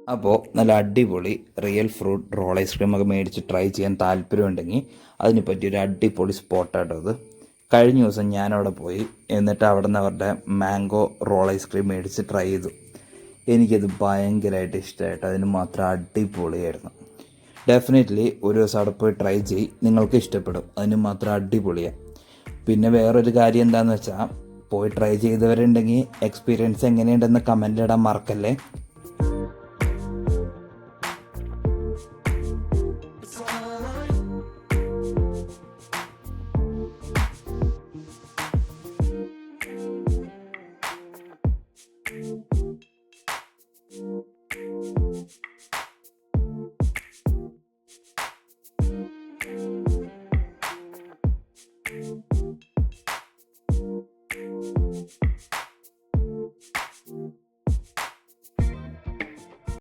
അപ്പോൾ നല്ല അടിപൊളി റിയൽ ഫ്രൂട്ട് റോൾ ഐസ്ക്രീമൊക്കെ മേടിച്ച് ട്രൈ ചെയ്യാൻ താല്പര്യമുണ്ടെങ്കിൽ അതിന് പറ്റിയൊരു അടിപൊളി സ്പോട്ടാട്ടോ അത്. കഴിഞ്ഞ ദിവസം ഞാനവിടെ പോയി, എന്നിട്ട് അവിടെ നിന്ന് അവരുടെ മാംഗോ റോൾ ഐസ്ക്രീം മേടിച്ച് ട്രൈ ചെയ്തു. എനിക്കത് ഭയങ്കരമായിട്ട് ഇഷ്ടമായിട്ട്, അതിന് മാത്രം അടിപൊളിയായിരുന്നു. ഡെഫിനറ്റ്ലി ഒരു ദിവസം അവിടെ പോയി ട്രൈ ചെയ്യ്, നിങ്ങൾക്ക് ഇഷ്ടപ്പെടും. അതിന് മാത്രം അടിപൊളിയാണ്. പിന്നെ വേറൊരു കാര്യം എന്താണെന്ന് വെച്ചാൽ, പോയി ട്രൈ ചെയ്തവരുണ്ടെങ്കിൽ എക്സ്പീരിയൻസ് എങ്ങനെയുണ്ടെന്ന് കമൻറ്റിലിടാൻ മറക്കല്ലേ.